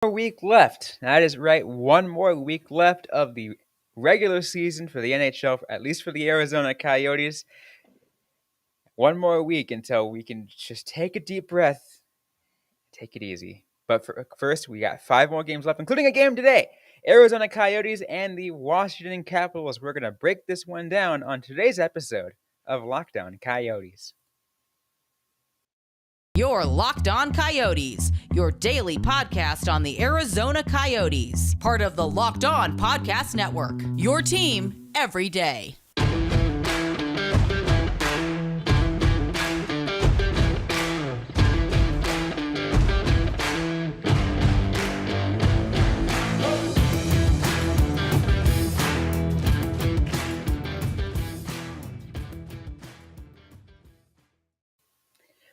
More week left. That is right. One more week left of the regular season for the NHL, at least for the Arizona Coyotes. One more week until we can just take a deep breath, take it easy. But first, we got 5 more games left, including a game today. Arizona Coyotes and the Washington Capitals. We're going to break this one down on today's episode of Lockdown Coyotes. Your Locked On Coyotes, your daily podcast on the Arizona Coyotes, part of the Locked On Podcast Network. Your team every day.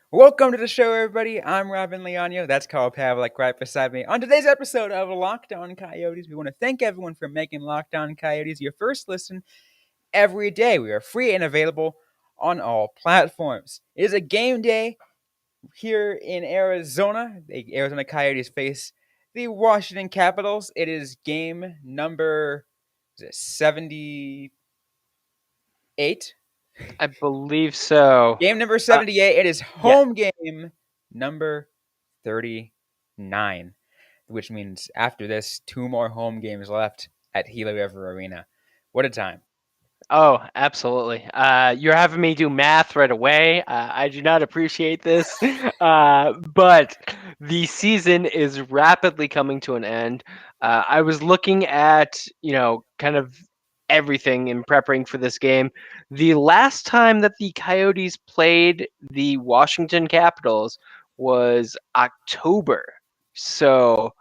Welcome to the show, everybody. I'm Robyn, Leano. That's called Pavlock right beside me. On today's episode of Lockdown Coyotes, we want to thank everyone for making Lockdown Coyotes your first listen every day. We are free and available on all platforms. It is a game day here in Arizona. The Arizona Coyotes face the Washington Capitals. It is game number 78. I believe so. Game number 78. It is home game number 39, which means after this, 2 more home games left at Gila River Arena. What a time. Oh, absolutely. You're having me do math right away. I do not appreciate this. But the season is rapidly coming to an end. I was looking at, kind of everything in preparing for this game. The last time that the Coyotes played the Washington Capitals was October. So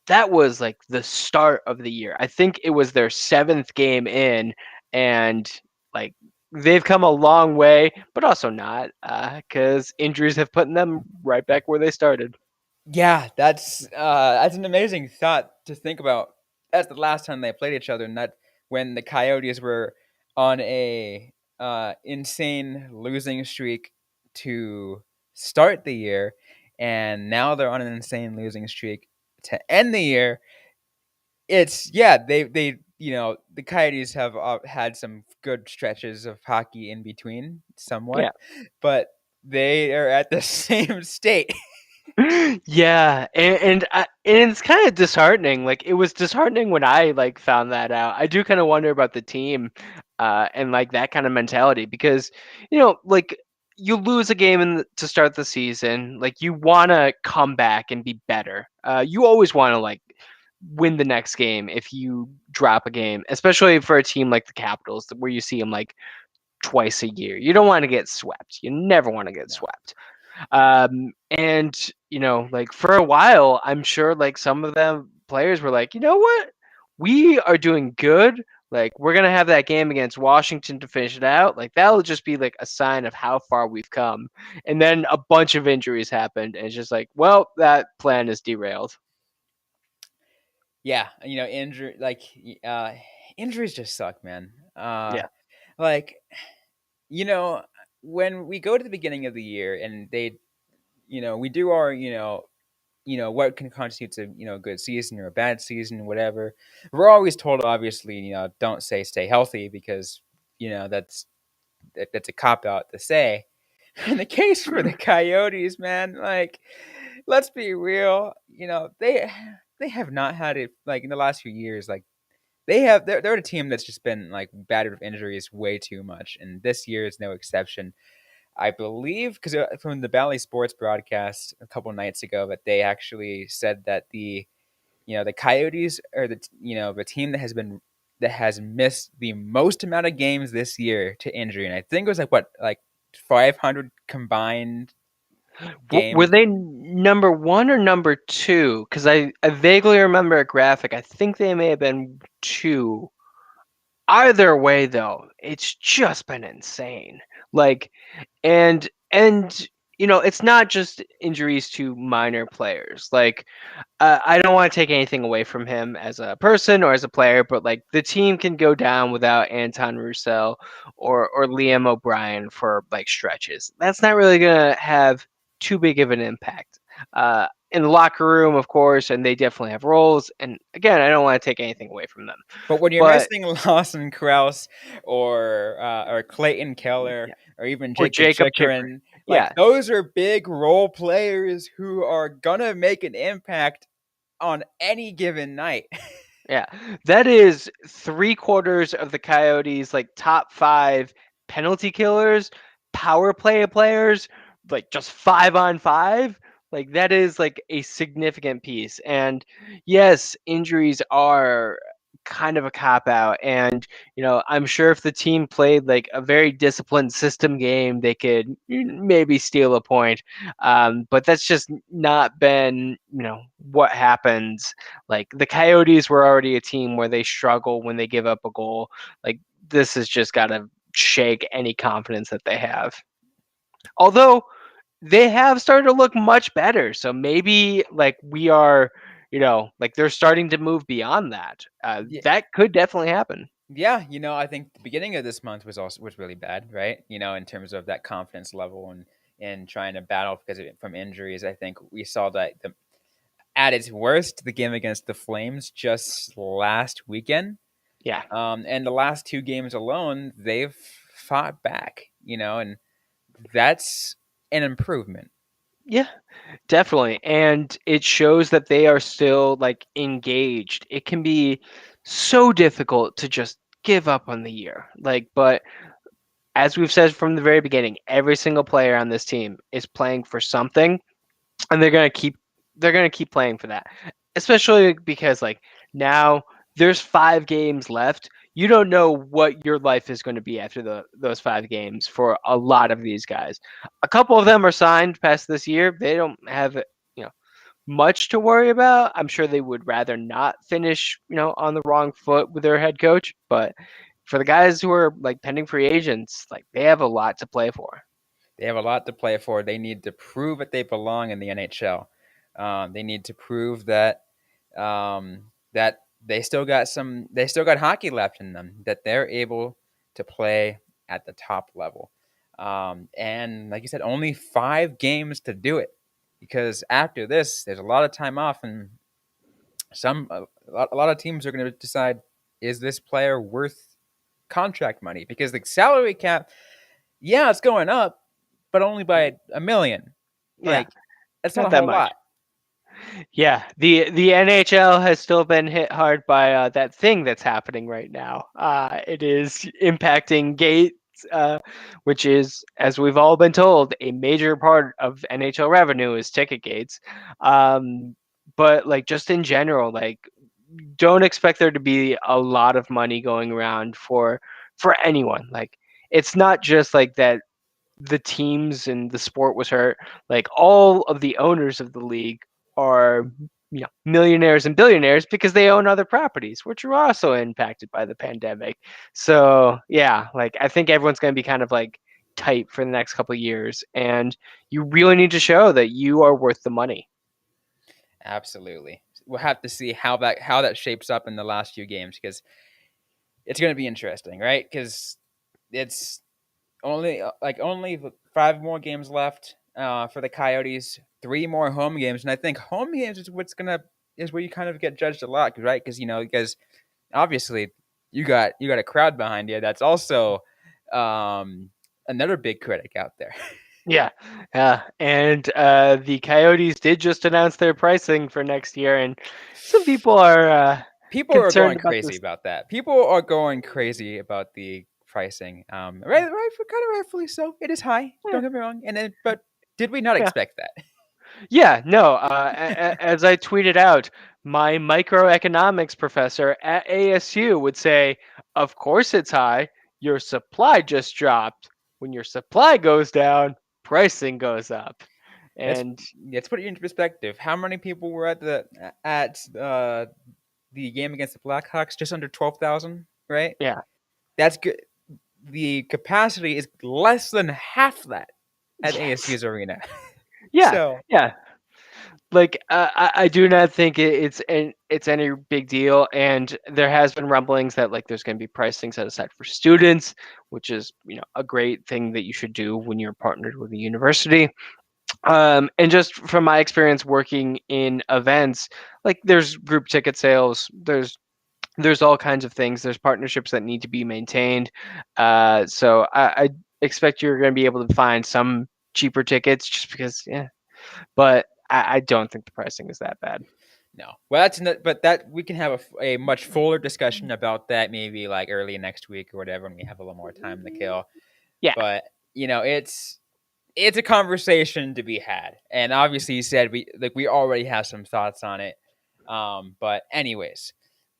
that was like the start of the year. I think it was their 7th game in, and like they've come a long way, but also not, because injuries have put them right back where they started. Yeah, that's an amazing thought to think about. That's the last time they played each other, and that when the Coyotes were on a insane losing streak to start the year, and now they're on an insane losing streak to end the year. It's they the Coyotes have had some good stretches of hockey in between, somewhat, but they are at the same state. Yeah, and it's kind of disheartening. Like, it was disheartening when I found that out. I do kind of wonder about the team, and that kind of mentality, because you lose a game to start the season, you want to come back and be better. You always want to win the next game if you drop a game, especially for a team like the Capitals, where you see them twice a year. You don't want to get swept. You never want to get swept. And for a while, I'm sure some of them players were like, you know what, we are doing good. We're gonna have that game against Washington to finish it out. That'll just be a sign of how far we've come. And then a bunch of injuries happened, and it's just well, that plan is derailed. Yeah, injuries just suck, man. Yeah. When we go to the beginning of the year and we do our, what can constitute a good season or a bad season, whatever. We're always told, obviously, don't stay healthy, because, that's a cop out to say. In the case for the Coyotes, man, let's be real, they have not had it in the last few years. They're a team that's just been battered with injuries way too much, and this year is no exception. I believe, because from the Bally Sports broadcast a couple nights ago, that they actually said that the Coyotes are the team that has missed the most amount of games this year to injury, and I think it was 500 combined games. Were they number 1 or number 2? Because I vaguely remember a graphic. I think they may have been 2. Either way, though, it's just been insane. And it's not just injuries to minor players. I don't want to take anything away from him as a person or as a player, but the team can go down without Anton Roussel or Liam O'Brien for stretches. That's not really gonna have too big of an impact. in the locker room, of course, and they definitely have roles. And again, I don't want to take anything away from them, But when you're but missing Lawson Krause or Clayton Keller yeah, or even or Jacob Jacob Chikrin, Chikrin, like yeah, those are big role players who are gonna make an impact on any given night. yeah, that is 3/4 of the Coyotes' like top 5 penalty killers, power play players, like just 5-on-5. Like that is like a significant piece. And yes, injuries are kind of a cop out. And I'm sure if the team played like a very disciplined system game, they could maybe steal a point. But that's just not been what happens. Like the Coyotes were already a team where they struggle when they give up a goal. Like this has just got to shake any confidence that they have. Although they have started to look much better, so maybe like we are, like they're starting to move beyond that. Yeah, That could definitely happen. yeah. I think the beginning of this month was really bad, right? In terms of that confidence level and trying to battle from injuries. I think we saw that at its worst, the game against the Flames just last weekend. Yeah, And the last two games alone, they've fought back, and that's an improvement. yeah, definitely. And it shows that they are still like engaged. It can be so difficult to just give up on the year. But as we've said from the very beginning, every single player on this team is playing for something, and they're gonna keep playing for that. Especially because like now there's 5 games left. You don't know what your life is going to be after those 5 games for a lot of these guys. A couple of them are signed past this year. They don't have much to worry about. I'm sure they would rather not finish on the wrong foot with their head coach, but for the guys who are like pending free agents, like they have a lot to play for. They have a lot to play for. They need to prove that they belong in the NHL. They need to prove that they still got hockey left in them. That they're able to play at the top level. And like you said, only 5 games to do it. Because after this, there's a lot of time off, and a lot of teams are going to decide, is this player worth contract money? Because the salary cap, yeah, it's going up, but only by a million. Yeah, Like, that's not a not that whole much. lot. Yeah, the NHL has still been hit hard by that thing that's happening right now. It is impacting gates, which is, as we've all been told, a major part of NHL revenue is ticket gates. But like just in general, like don't expect there to be a lot of money going around for anyone. Like it's not just like that the teams and the sport was hurt. Like all of the owners of the league are millionaires and billionaires because they own other properties, which were also impacted by the pandemic. So yeah, like I think everyone's going to be kind of like tight for the next couple of years, and you really need to show that you are worth the money. Absolutely. We'll have to see how that shapes up in the last few games, because it's going to be interesting, right? Because it's only 5 more games left for the Coyotes. 3 more home games, and I think home games is where you kind of get judged a lot, right? Because obviously you got a crowd behind you. That's also um, another big critic out there. Yeah, and the Coyotes did just announce their pricing for next year, and some people are People are concerned going about crazy this. about that. People are going crazy about the pricing. Right, kind of rightfully so. It is high. Yeah, Don't get me wrong. But did we not yeah. expect that? Yeah, no. As I tweeted out, my microeconomics professor at ASU would say, "Of course it's high. Your supply just dropped. When your supply goes down, pricing goes up." Let's And let's put it into perspective. How many people were at the game against the Blackhawks? Just under 12,000, right? yeah, That's good. The capacity is less than half that at yes, ASU's arena. yeah, So yeah. Like I do not think it's any big deal, and there has been rumblings that like there's going to be pricing set aside for students, which is a great thing that you should do when you're partnered with a university. And just from my experience working in events, like there's group ticket sales, there's all kinds of things. There's partnerships that need to be maintained. So I expect you're going to be able to find some cheaper tickets just because, yeah. But I don't think the pricing is that bad. No, well, but that we can have a much fuller discussion about that maybe like early next week or whatever when we have a little more time to kill. Yeah. But it's a conversation to be had, and obviously, you said we already have some thoughts on it. But anyways,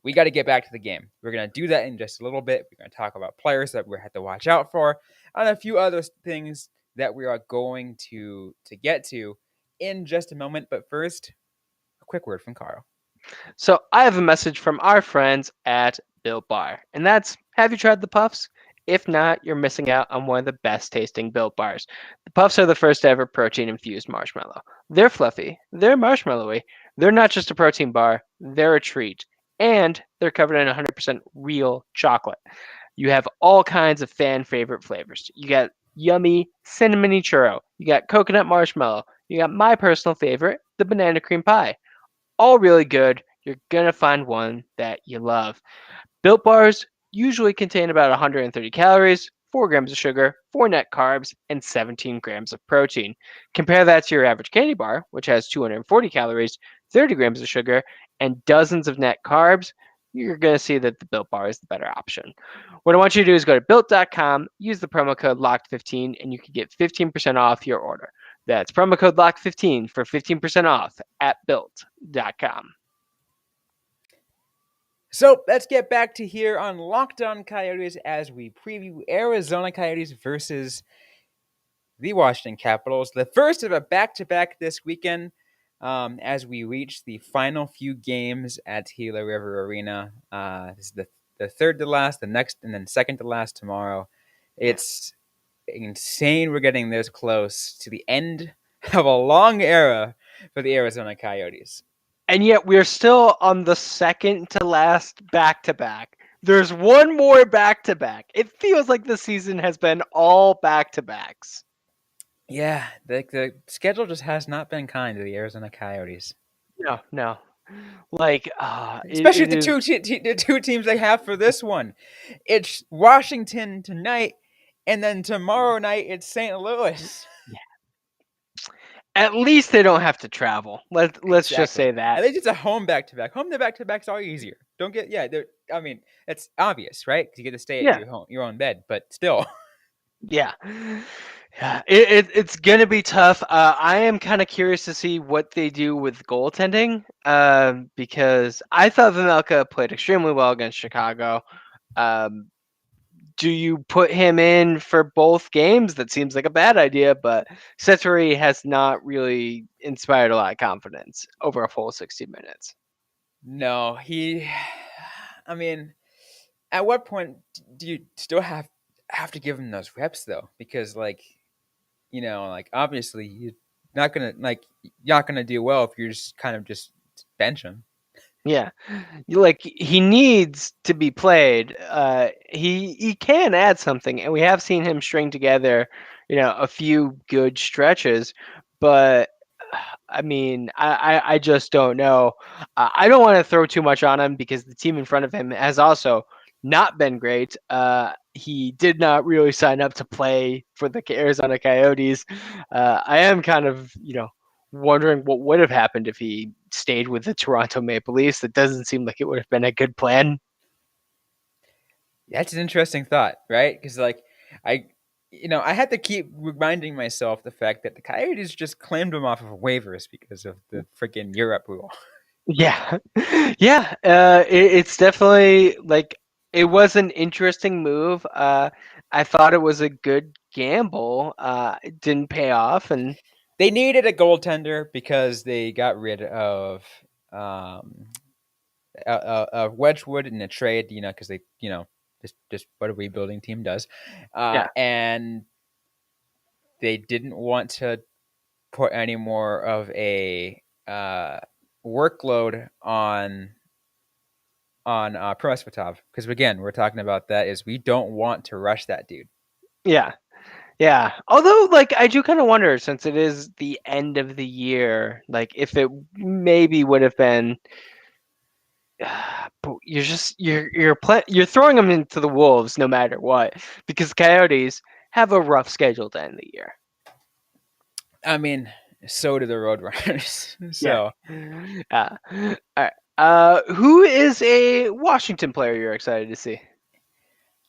we got to get back to the game. We're gonna do that in just a little bit. We're gonna talk about players that we have to watch out for, and a few other things that we are going to get to in just a moment. But first, a quick word from Carl. So I have a message from our friends at Built Bar, and that's, have you tried the Puffs? If not, you're missing out on one of the best tasting Built Bars. The Puffs are the first ever protein infused marshmallow. They're fluffy, they're marshmallowy, they're not just a protein bar, they're a treat, and they're covered in 100% real chocolate. You have all kinds of fan favorite flavors. You got yummy cinnamony churro, you got coconut marshmallow, you got my personal favorite, the banana cream pie. All really good. You're going to find one that you love. Built bars usually contain about 130 calories, 4 grams of sugar, 4 net carbs, and 17 grams of protein. Compare that to your average candy bar, which has 240 calories, 30 grams of sugar, and dozens of net carbs. You're going to see that the Built Bar is the better option. What I want you to do is go to built.com, use the promo code LOCKED15, and you can get 15% off your order. That's promo code LOCKED15 for 15% off at built.com. So let's get back to here on Locked On Coyotes as we preview Arizona Coyotes versus the Washington Capitals. The first of a back-to-back this weekend as we reach the final few games at Gila River Arena. This is the third to last, the next, and then second to last tomorrow. It's insane we're getting this close to the end of a long era for the Arizona Coyotes. And yet we're still on the second to last back to back. There's one more back to back. It feels like the season has been all back to backs. Yeah, the schedule just has not been kind to the Arizona Coyotes. No, no. Like, Especially it is. the two teams they have for this one. It's Washington tonight, and then tomorrow night it's St. Louis. At least they don't have to travel. Let's just Exactly. say that. At least it's a home back to back. Home to back to backs are easier. Don't get I mean, it's obvious, right? Because you get to stay at Yeah, your own bed, but still. yeah. Yeah, it's gonna be tough. I am kind of curious to see what they do with goaltending, because I thought Vinelka played extremely well against Chicago. Um, do you put him in for both games? That seems like a bad idea, but Settori has not really inspired a lot of confidence over a full 60 minutes. No, he. I mean, at what point do you still have to give him those reps though? Because like obviously you're not gonna do well if you're just kind of just bench him. Yeah, like he needs to be played. He can add something, and we have seen him string together, a few good stretches. But I mean, I just don't know. I don't want to throw too much on him because the team in front of him has also not been great. He did not really sign up to play for the Arizona Coyotes. I am kind of, wondering what would have happened if he stayed with the Toronto Maple Leafs. It doesn't seem like it would have been a good plan. That's an interesting thought, right? Because I, I had to keep reminding myself the fact that the Coyotes just claimed him off of waivers because of the freaking Europe rule. Yeah, yeah. It's definitely like it was an interesting move. I thought it was a good gamble. It didn't pay off, and They needed a goaltender because they got rid of um, Wedgwood in a trade, because they, just what a rebuilding team does, yeah, and they didn't want to put any more of a workload on Prosvetov because again, we're talking about that is we don't want to rush that dude. yeah. Yeah. Although, like, I do kind of wonder, since it is the end of the year, like, if it maybe would have been. But you're throwing them into the wolves no matter what, because Coyotes have a rough schedule to end the year. I mean, so do the Roadrunners. Yeah. So All right. Who is a Washington player you're excited to see?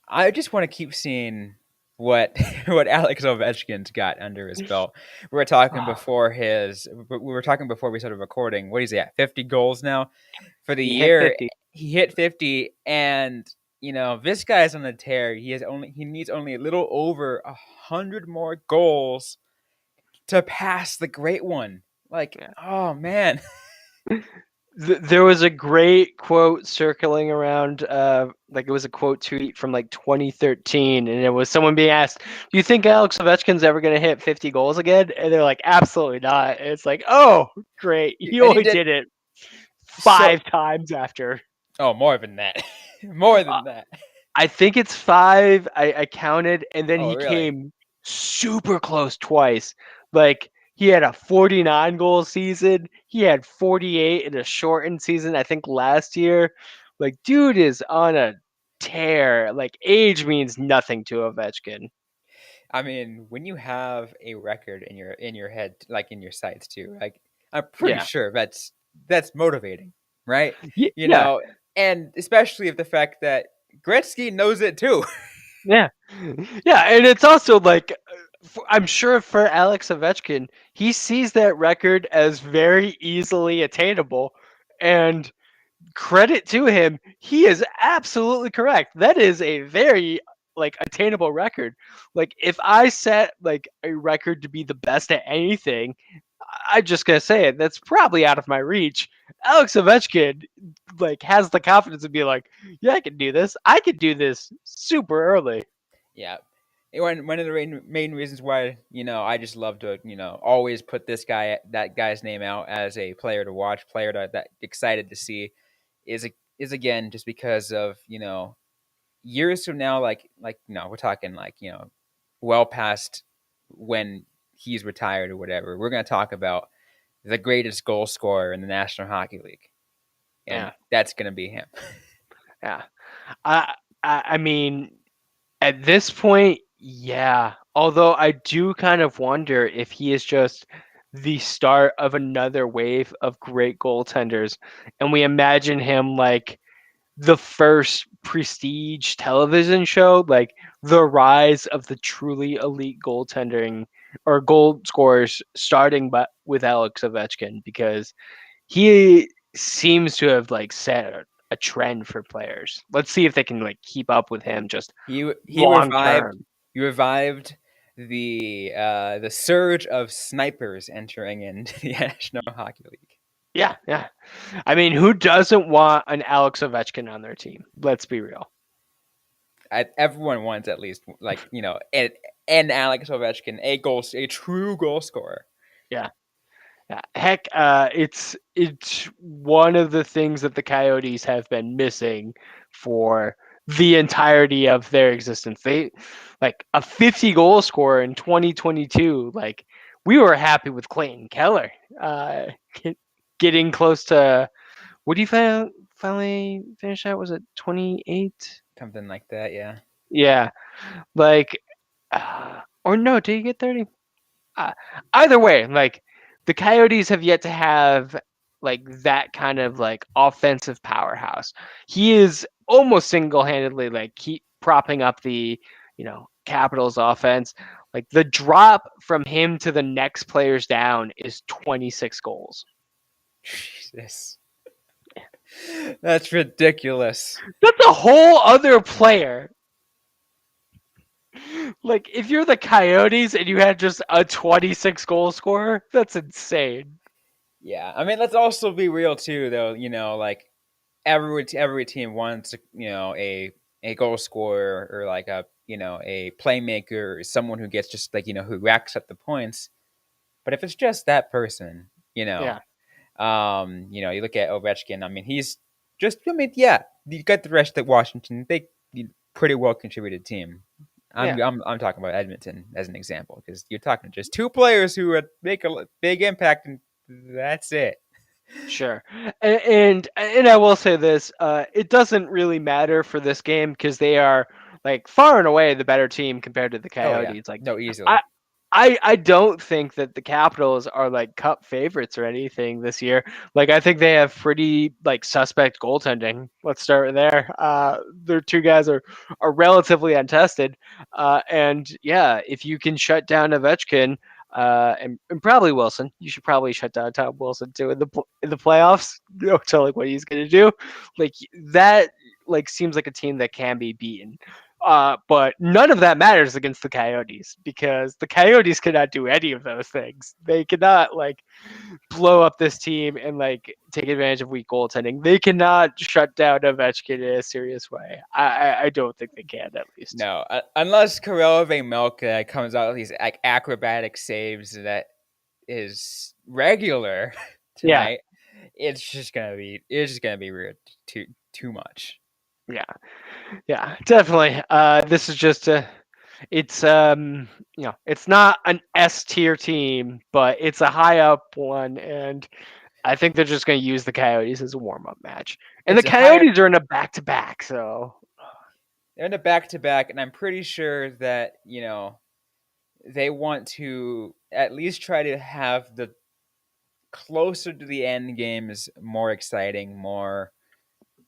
I just want to keep seeing what what Alex Ovechkin's got under his belt. We were talking Oh, before we started recording. What is he at? 50 goals now for the he hit year. 50. He hit 50, and this guy's on the tear. He needs only a little over 100 more goals to pass the great one. Like, Yeah. oh man. There was a great quote circling around, like it was a quote tweet from like 2013, and it was someone being asked, "Do you think Alex Ovechkin's ever going to hit 50 goals again?" And they're like, "Absolutely not." And it's like, "Oh, great! He And he only did did it so. 5 times after." Oh, more than that. More than that. I think it's 5. I counted, and then Oh, he really? came super close twice. Like he had a 49 goal season. He had 48 in a shortened season, I think last year. Like dude is on a tear. Like age means nothing to Ovechkin. I mean, when you have a record in your head, like in your sights too, like I'm pretty Yeah. sure that's motivating, right? You Yeah. know, and especially if the fact that Gretzky knows it too. Yeah. Yeah, and it's also like I'm sure for Alex Ovechkin, he sees that record as very easily attainable, and credit to him, he is absolutely correct. That is a very like attainable record. Like if I set like a record to be the best at anything, I'm just gonna say it. That's probably out of my reach. Alex Ovechkin like has the confidence to be like, yeah, I can do this. I can do this super early. Yeah. One of the main reasons why I just love to always put that guy's name out as a player to watch, player that excited to see, is again just because of years from now, like no, we're talking like well past when he's retired or whatever. We're gonna talk about the greatest goal scorer in the National Hockey League, and Yeah, that's gonna be him. yeah. I mean, at this point, yeah. Although I do kind of wonder if he is just the start of another wave of great goaltenders, and we imagine him like the first prestige television show, like the rise of the truly elite goaltending or goal scorers, starting but with Alex Ovechkin, because he seems to have like set a trend for players. Let's see if they can like keep up with him just He long revived term. he revived the surge of snipers entering into the National Hockey League. Yeah, yeah. I mean, who doesn't want an Alex Ovechkin on their team? Let's be real. Everyone wants at least like an Alex Ovechkin, a true goal scorer. Yeah. Yeah. Heck, it's one of the things that the Coyotes have been missing for the entirety of their existence. They like a 50 goal scorer in 2022. Like we were happy with Clayton Keller, uh, getting close to what do you finally finish at? Was it 28? Something like that, yeah. Yeah, like or no? Did you get 30? uh, Either way, like the Coyotes have yet to have like that kind of like offensive powerhouse. He is almost single-handedly like keep propping up the Capitals offense. Like the drop from him to the next players down is 26 goals. Jesus. That's ridiculous. That's a whole other player. Like if you're the Coyotes and you had just a 26 goal scorer, that's insane. Yeah. I mean, let's also be real too though, like every team wants a goal scorer or like a playmaker or someone who gets just like who racks up the points. But if it's just that person, Yeah. you look at Ovechkin. I mean, he's just. I mean, yeah, you got the rest of Washington. They pretty well contributed team. Yeah. I'm talking about Edmonton as an example because you're talking just two players who would make a big impact, and that's it. Sure, and I will say this: it doesn't really matter for this game because they are like far and away the better team compared to the Oh yeah, Coyotes. Like, no, I easily. I don't think that the Capitals are like cup favorites or anything this year. Like, I think they have pretty like suspect goaltending. Let's start there. Their two guys are relatively untested, and yeah, if you can shut down Ovechkin. And probably Wilson. You should probably shut down Tom Wilson too in the playoffs. You know, tell like what he's gonna do. Like that, like seems like a team that can be beaten. But none of that matters against the Coyotes because the Coyotes cannot do any of those things. They cannot like blow up this team and like take advantage of weak goaltending. They cannot shut down Ovechkin in a serious way. I don't think they can at least. No, unless Karel Milk comes out with these like acrobatic saves that is regular Yeah, tonight, it's just gonna be weird too much. yeah, yeah, definitely. This is just a it's it's not an S tier team, but it's a high up one, and I think they're just going to use the Coyotes as a warm up match. And the It's a higher Coyotes are in a back to back, so they're in a back to back, and I'm pretty sure that they want to at least try to have the closer to the end games more exciting, more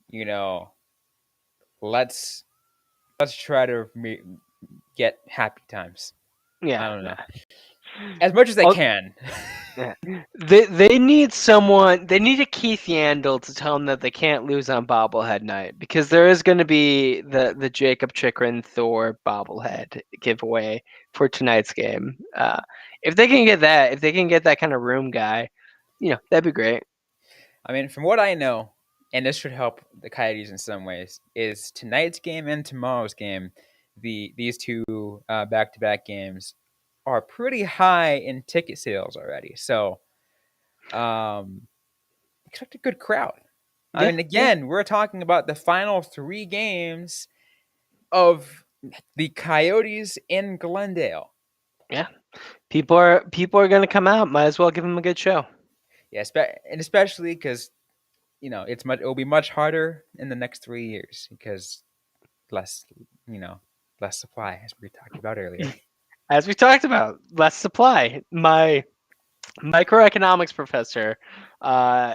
you know. Let's try to get happy times. I yeah. don't know as much as I Oh, can. yeah. They need someone. They need a Keith Yandel to tell them that they can't lose on bobblehead night because there is going to be the Jacob Chikrin Thor bobblehead giveaway for tonight's game. If they can get that, if they can get that kind of room guy, that'd be great. I mean, from what I know, and this should help the Coyotes in some ways, is tonight's game and tomorrow's game. These two back to back games are pretty high in ticket sales already. So expect a good crowd. I Yeah, mean, yeah, again, we're talking about the final three games of the Coyotes in Glendale. yeah. People are gonna come out. Might as well give them a good show. Yeah, and especially because it'll be much harder in the next 3 years because less you know less supply, as we talked about earlier. As we talked about, less supply. My microeconomics professor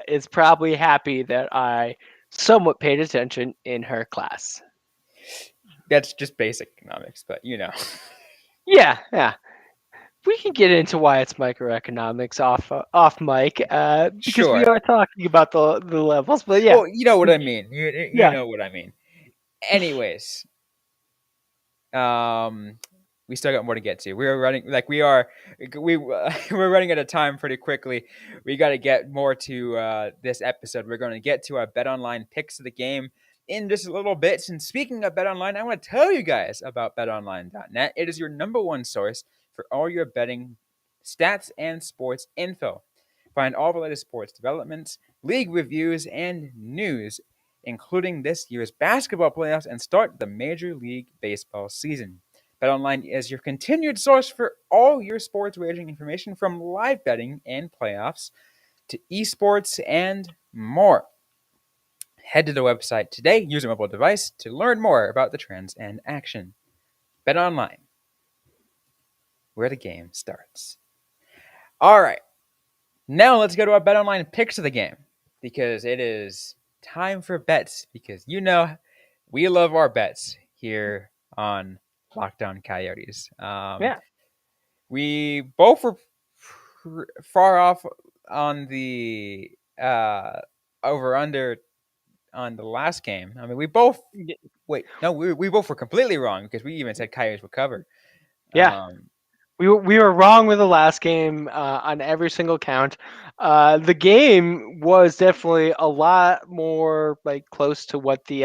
is probably happy that I somewhat paid attention in her class. That's just basic economics, but Yeah, yeah. We can get into why it's microeconomics off mic because we sure. are talking about the levels. But yeah, Well, you know what I mean. You yeah, know what I mean. Anyways, um, we still got more to get to. We are running like we're running out of time pretty quickly. We got to get more to this episode. We're going to get to our BetOnline picks of the game in just a little bit. And speaking of BetOnline, I want to tell you guys about BetOnline.net. It is your number one source for all your betting stats and sports info. Find all the latest sports developments, league reviews, and news, including this year's basketball playoffs and start the Major League Baseball season. BetOnline is your continued source for all your sports wagering information from live betting and playoffs to esports and more. Head to the website today, use a mobile device to learn more about the trends and action. BetOnline, where the game starts. All right, now let's go to our BetOnline picks of the game because it is time for bets because we love our bets here on Lockdown Coyotes. yeah. We both were far off on the over under on the last game. I mean, we both wait. No, we both were completely wrong because we even said Coyotes would cover. Yeah. Um, We were wrong with the last game on every single count. The game was definitely a lot more like close to what the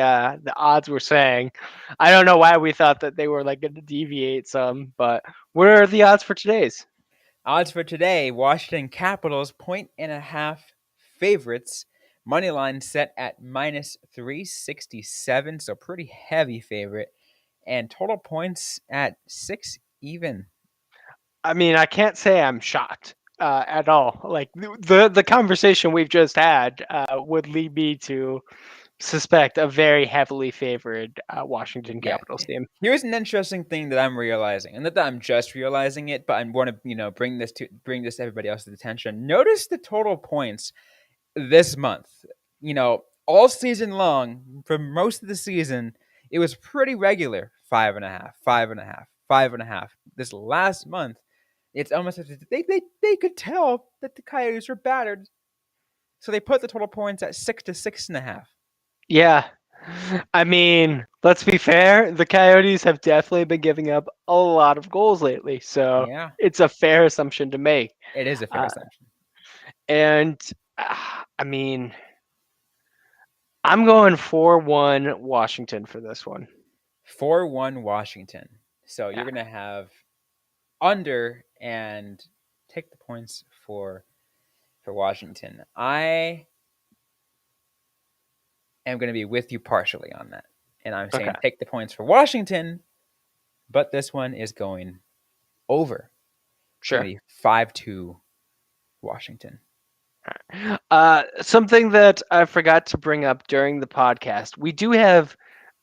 odds were saying. I don't know why we thought that they were like going to deviate some, but what are the odds for today's? Odds for today: Washington Capitals .5 favorites. Money line set at -367, so pretty heavy favorite. and total points at 6 even. I mean, I can't say I'm shocked at all. Like the conversation we've just had would lead me to suspect a very heavily favored Washington Yeah. Capitals team. Here's an interesting thing that I'm realizing, and not that I'm just realizing it, but I want to, bring this to everybody else's attention. Notice the total points this month. All season long, for most of the season, it was pretty regular. 5.5, 5.5, 5.5. This last month, it's almost as if they could tell that the Coyotes were battered, so they put the total points at 6 to 6.5. Yeah. I mean, let's be fair. The Coyotes have definitely been giving up a lot of goals lately, so Yeah, it's a fair assumption to make. it is a fair Uh, assumption. and I mean, I'm going 4-1 Washington for this one. 4-1 Washington. So you're Yeah. gonna have under and take the points for Washington. I am gonna be with you partially on that, and I'm Okay. saying take the points for Washington, but this one is going over. It's gonna Sure. be 5-2 Washington. Something that I forgot to bring up during the podcast, we do have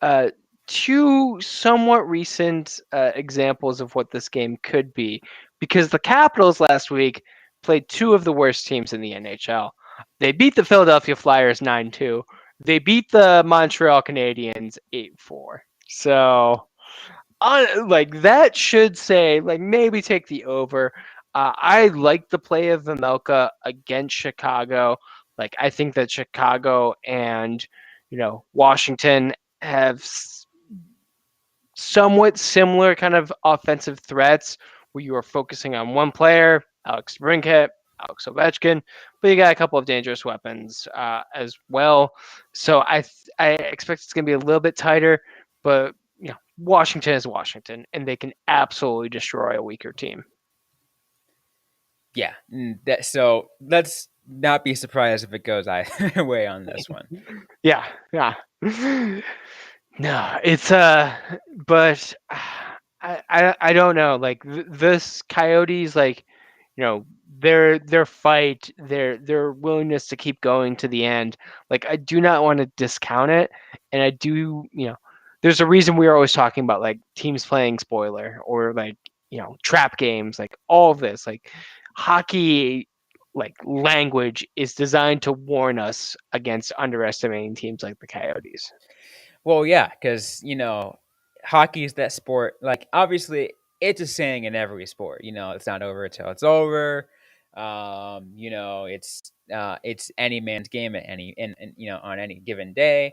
uh, two somewhat recent examples of what this game could be, because the Capitals last week played two of the worst teams in the NHL. They beat the Philadelphia Flyers 9-2. They beat the Montreal Canadiens 8-4. So like that should say like maybe take the over. I like the play of Vamelka against Chicago. Like I think that Chicago and Washington have somewhat similar kind of offensive threats where you are focusing on one player, Alex Brinkett, Alex Ovechkin, but you got a couple of dangerous weapons as well. So I expect it's going to be a little bit tighter, but Washington is Washington, and they can absolutely destroy a weaker team. Yeah, so let's not be surprised if it goes either way on this one. Yeah, yeah. No, it's but I don't know. Like this Coyotes, like their fight, their willingness to keep going to the end. Like I do not want to discount it, and I do there's a reason we are always talking about like teams playing spoiler or like trap games, like all of this, like hockey like language is designed to warn us against underestimating teams like the Coyotes. Well, yeah, because hockey is that sport. Like, obviously, it's a saying in every sport. It's not over until it's over. It's any man's game at any and on any given day.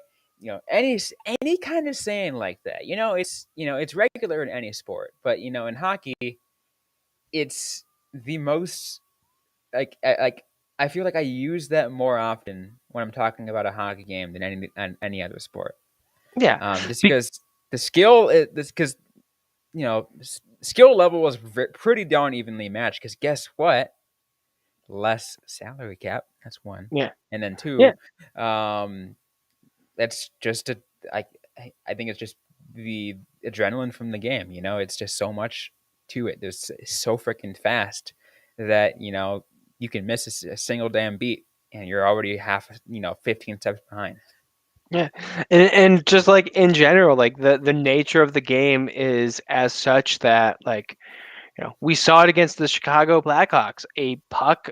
Any kind of saying like that. It's regular in any sport, but in hockey, it's the most like I feel like I use that more often when I'm talking about a hockey game than any other sport. Yeah. Just Be- because the skill is this because skill level was pretty darn evenly matched. Because guess what? Less salary cap. That's one, yeah. and then Yeah. two, um, that's just I I think it's just the adrenaline from the game. It's just so much to it. There's so freaking fast that you can miss a single damn beat and you're already 15 steps behind. Yeah. And just like in general, like the nature of the game is as such that like, we saw it against the Chicago Blackhawks. A puck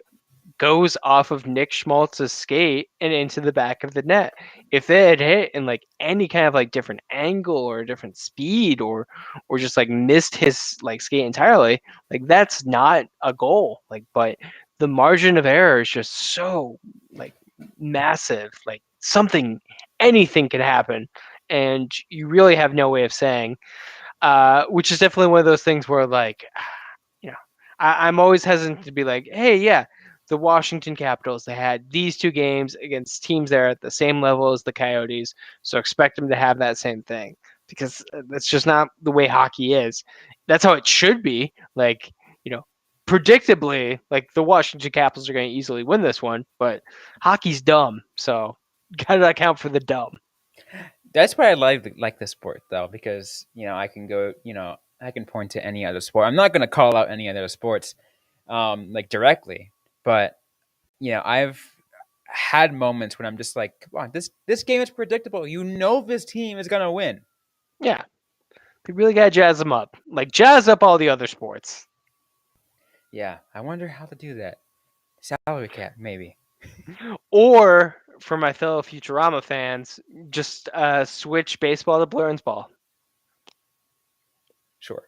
goes off of Nick Schmaltz's skate and into the back of the net. If it had hit in like any kind of like different angle or a different speed or just like missed his like skate entirely, like that's not a goal. Like, but the margin of error is just so like massive. Like anything could happen, and you really have no way of saying. Which is definitely one of those things where like you know, I'm always hesitant to be like, hey, yeah, the Washington Capitals, they had these two games against teams that are at the same level as the Coyotes, so expect them to have that same thing because that's just not the way hockey is. That's how it should be. Like, predictably, like the Washington Capitals are going to easily win this one, but hockey's dumb, so gotta account for the dumb. That's why I like the sport though, because I can go, I can point to any other sport. I'm not going to call out any other sports, like directly, but I've had moments when I'm just like, come on, this game is predictable. This team is going to win. Yeah, they really got to jazz them up. Like, jazz up all the other sports. Yeah, I wonder how to do that. Salary cap, maybe. Or, for my fellow Futurama fans, just switch baseball to Blurren's ball. Sure.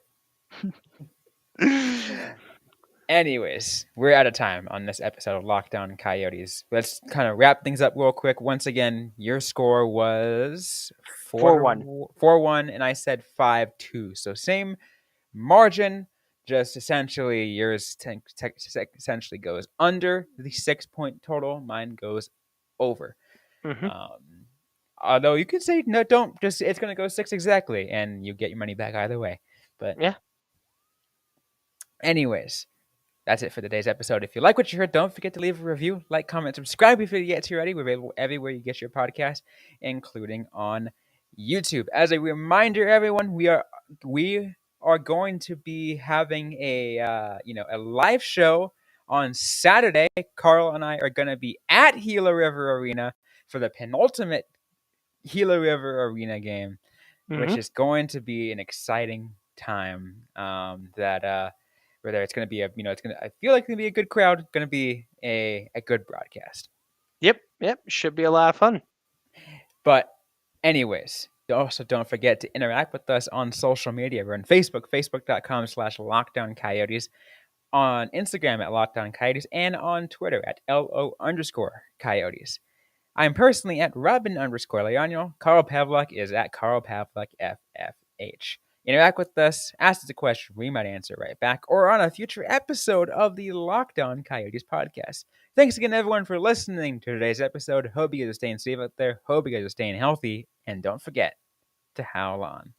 Anyways, we're out of time on this episode of Lockdown Coyotes. Let's kind of wrap things up real quick. Once again, your score was 4-1. 4-1, and I said 5-2. So same margin, just essentially yours essentially goes under the 6-point total. Mine goes over. Mm-hmm. Although you could say no, don't just it's going to go 6 exactly, and you get your money back either way. But Yeah. anyways, that's it for today's episode. If you like what you heard, don't forget to leave a review, like, comment, subscribe if you get to already. We're available everywhere you get your podcast, including on YouTube. As a reminder, everyone, we are going to be having a live show on Saturday. Carl and I are going to be at Gila River Arena for the penultimate Gila River Arena game, which Mm-hmm. is going to be an exciting time. Whether it's going to be I feel like it's going to be a good crowd, going to be a good broadcast. Yep. Should be a lot of fun. But anyways, also don't forget to interact with us on social media. We're on Facebook, facebook.com/lockdown coyotes, on Instagram at lockdown coyotes, and on Twitter at LO_coyotes. I'm personally at Robyn_Leano. Carl Pavlock is at Carl Pavlock FFH. Interact with us, ask us a question we might answer right back, or on a future episode of the Lockdown Coyotes podcast. Thanks again, everyone, for listening to today's episode. Hope you guys are staying safe out there. Hope you guys are staying healthy. And don't forget to howl on.